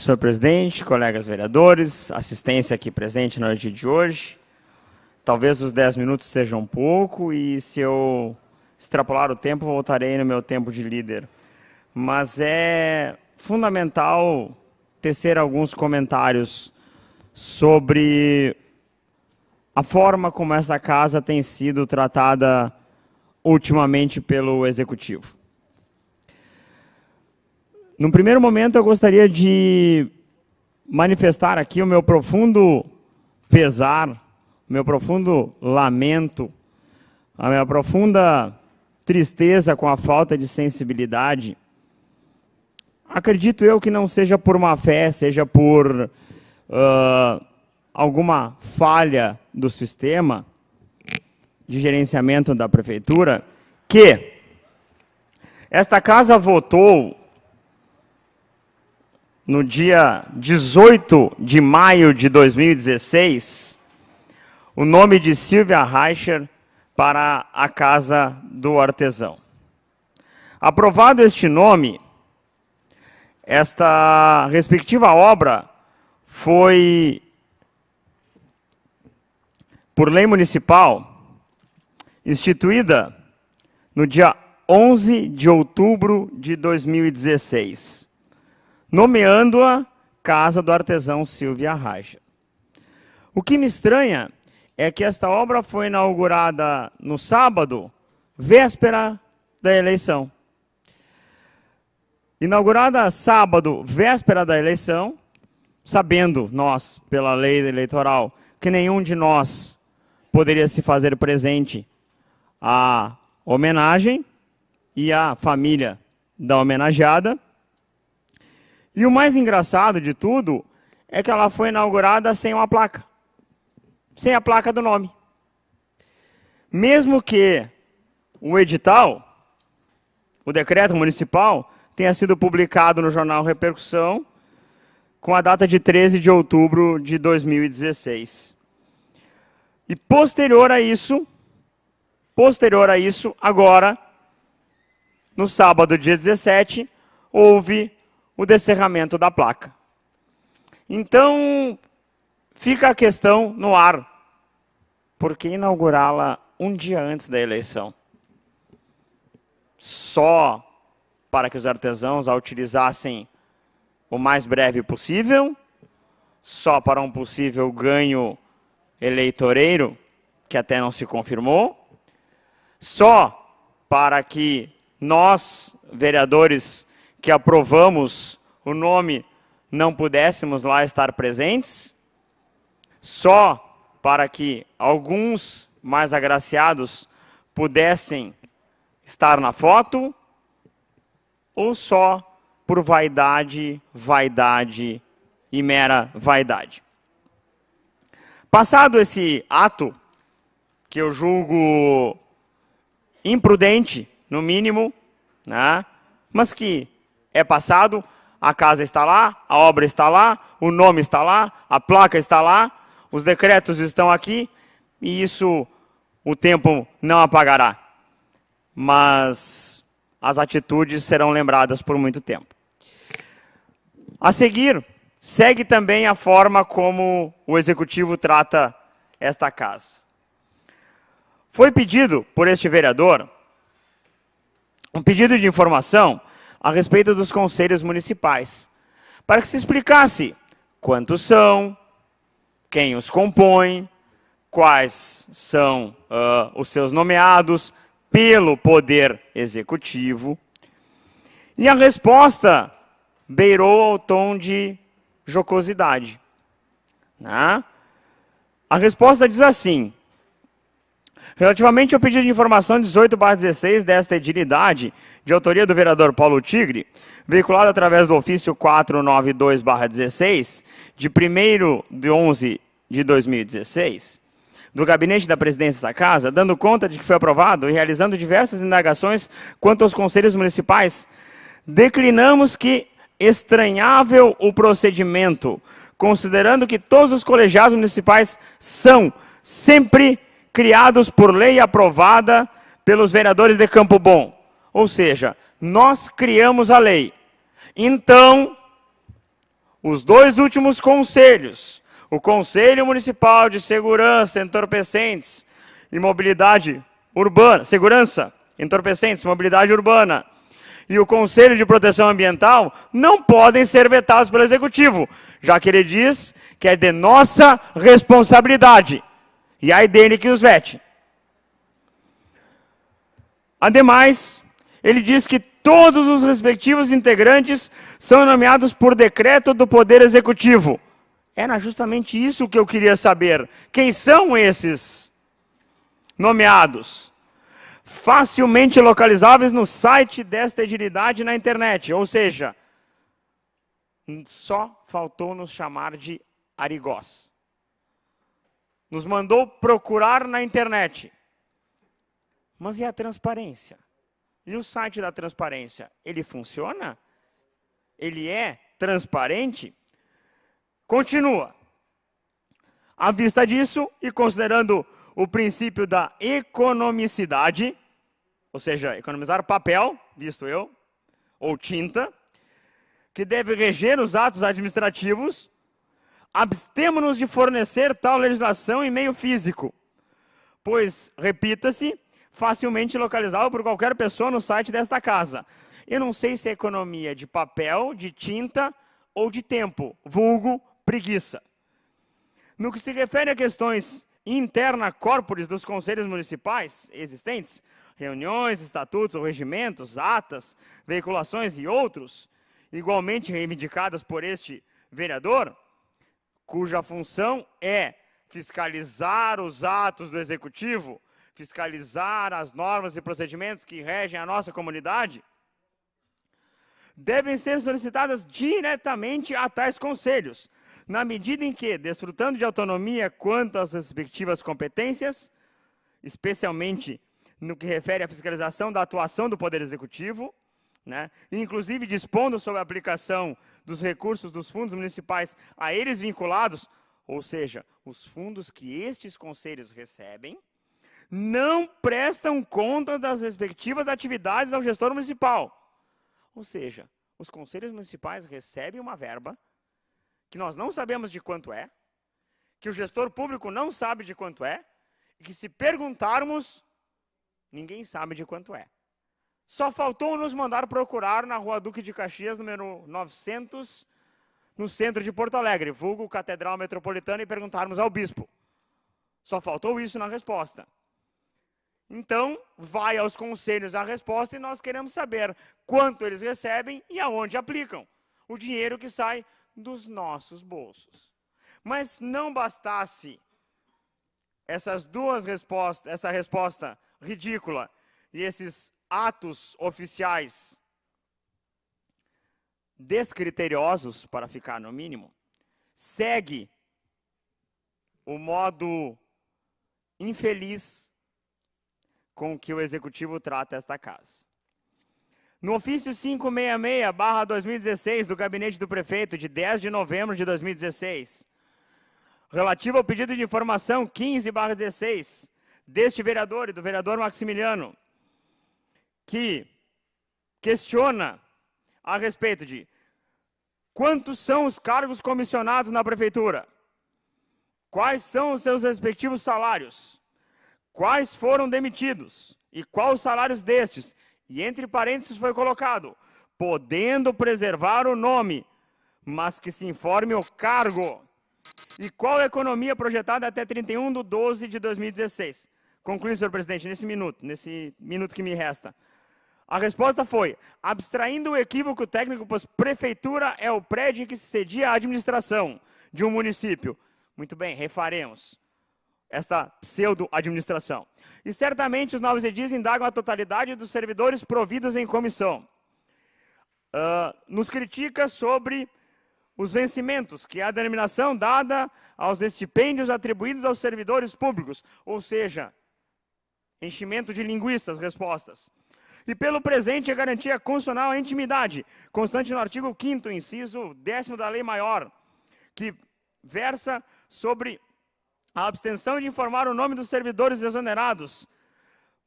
senhor presidente, colegas vereadores, assistência aqui presente na noite de hoje. Talvez os 10 minutos sejam um pouco e se eu extrapolar o tempo, voltarei no meu tempo de líder. Mas é fundamental tecer alguns comentários sobre a forma como essa casa tem sido tratada ultimamente pelo Executivo. Num primeiro momento, eu gostaria de manifestar aqui o meu profundo pesar, o meu profundo lamento, a minha profunda tristeza com a falta de sensibilidade. Acredito eu que não seja por má fé, seja por alguma falha do sistema de gerenciamento da prefeitura, que esta casa votou no dia 18 de maio de 2016, o nome de Silvia Reicher para a Casa do Artesão. Aprovado este nome, esta respectiva obra foi, por lei municipal, instituída no dia 11 de outubro de 2016. Nomeando-a Casa do Artesão Silvia Reicher. O que me estranha é que esta obra foi inaugurada no sábado, véspera da eleição. Inaugurada sábado, véspera da eleição, sabendo nós, pela lei eleitoral, que nenhum de nós poderia se fazer presente à homenagem e à família da homenageada. E o mais engraçado de tudo é que ela foi inaugurada sem uma placa. Sem a placa do nome. Mesmo que o edital, o decreto municipal, tenha sido publicado no jornal Repercussão com a data de 13 de outubro de 2016. E posterior a isso, agora, no sábado, dia 17, houve o descerramento da placa. Então, fica a questão no ar. Por que inaugurá-la um dia antes da eleição? Só para que os artesãos a utilizassem o mais breve possível? Só para um possível ganho eleitoreiro, que até não se confirmou? Só para que nós, vereadores, que aprovamos o nome, não pudéssemos lá estar presentes? Só para que alguns mais agraciados pudessem estar na foto? Ou só por vaidade e mera vaidade? Passado esse ato, que eu julgo imprudente, no mínimo, né, mas que é passado, a casa está lá, a obra está lá, o nome está lá, a placa está lá, os decretos estão aqui, e isso o tempo não apagará. Mas as atitudes serão lembradas por muito tempo. A seguir, segue também a forma como o Executivo trata esta casa. Foi pedido por este vereador um pedido de informação a respeito dos conselhos municipais, para que se explicasse quantos são, quem os compõe, quais são os seus nomeados pelo Poder Executivo. E a resposta beirou ao tom de jocosidade, né? A resposta diz assim: relativamente ao pedido de informação 18/16 desta edilidade, de autoria do vereador Paulo Tigre, veiculado através do ofício 492/16, de 1º de 11 de 2016, do gabinete da presidência dessa casa, dando conta de que foi aprovado e realizando diversas indagações quanto aos conselhos municipais, declinamos que estranhável o procedimento, considerando que todos os colegiados municipais são sempre criados por lei aprovada pelos vereadores de Campo Bom. Ou seja, nós criamos a lei. Então, os dois últimos conselhos, o Conselho Municipal de Segurança, Entorpecentes e Mobilidade Urbana, Segurança, Entorpecentes e Mobilidade Urbana, e o Conselho de Proteção Ambiental não podem ser vetados pelo Executivo, já que ele diz que é de nossa responsabilidade. E aí dele que os vete. Ademais, ele diz que todos os respectivos integrantes são nomeados por decreto do Poder Executivo. Era justamente isso que eu queria saber. Quem são esses nomeados? Facilmente localizáveis no site desta edilidade na internet, ou seja, só faltou nos chamar de arigós. Nos mandou procurar na internet. Mas e a transparência? E o site da transparência, ele funciona? Ele é transparente? Continua. À vista disso, e considerando o princípio da economicidade, ou seja, economizar papel, visto eu, ou tinta, que deve reger os atos administrativos, abstemo-nos de fornecer tal legislação em meio físico, pois, repita-se, facilmente localizável por qualquer pessoa no site desta casa. Eu não sei se é economia de papel, de tinta ou de tempo, vulgo preguiça. No que se refere a questões interna corporis dos conselhos municipais existentes, reuniões, estatutos ou regimentos, atas, veiculações e outros, igualmente reivindicadas por este vereador, cuja função é fiscalizar os atos do Executivo, fiscalizar as normas e procedimentos que regem a nossa comunidade, devem ser solicitadas diretamente a tais conselhos, na medida em que, desfrutando de autonomia quanto às respectivas competências, especialmente no que refere à fiscalização da atuação do Poder Executivo, né, inclusive dispondo sobre a aplicação dos recursos dos fundos municipais a eles vinculados, ou seja, os fundos que estes conselhos recebem, não prestam conta das respectivas atividades ao gestor municipal. Ou seja, os conselhos municipais recebem uma verba que nós não sabemos de quanto é, que o gestor público não sabe de quanto é, e que se perguntarmos, ninguém sabe de quanto é. Só faltou nos mandar procurar na Rua Duque de Caxias, número 900, no centro de Porto Alegre, vulgo Catedral Metropolitana, e perguntarmos ao bispo. Só faltou isso na resposta. Então, vai aos conselhos a resposta e nós queremos saber quanto eles recebem e aonde aplicam o dinheiro que sai dos nossos bolsos. Mas não bastasse essas duas respostas, essa resposta ridícula e esses atos oficiais descriteriosos, para ficar no mínimo, segue o modo infeliz com que o Executivo trata esta casa. No ofício 566/2016 do Gabinete do Prefeito, de 10 de novembro de 2016, relativo ao pedido de informação 15/16 deste vereador e do vereador Maximiliano, que questiona a respeito de quantos são os cargos comissionados na Prefeitura, quais são os seus respectivos salários, quais foram demitidos e quais os salários destes, e entre parênteses foi colocado, podendo preservar o nome, mas que se informe o cargo, e qual a economia projetada até 31/12/2016. Concluindo, senhor presidente, nesse minuto que me resta. A resposta foi, abstraindo o equívoco técnico, pois prefeitura é o prédio em que se cedia a administração de um município. Muito bem, refaremos esta pseudo-administração. E certamente os novos edis indagam a totalidade dos servidores providos em comissão. Nos critica sobre os vencimentos, que é a denominação dada aos estipêndios atribuídos aos servidores públicos, ou seja, enchimento de linguiças, respostas. E pelo presente a garantia constitucional à intimidade, constante no artigo 5º, inciso 10º da Lei Maior, que versa sobre a abstenção de informar o nome dos servidores exonerados.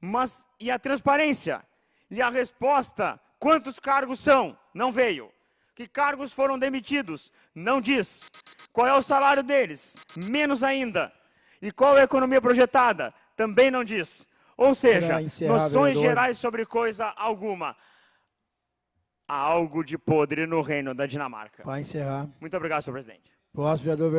Mas, e a transparência? E a resposta, quantos cargos são? Não veio. Que cargos foram demitidos? Não diz. Qual é o salário deles? Menos ainda. E qual é a economia projetada? Também não diz. Ou seja, noções gerais sobre coisa alguma. Há algo de podre no reino da Dinamarca. Para encerrar. Muito obrigado, senhor presidente. Próximo, vereador.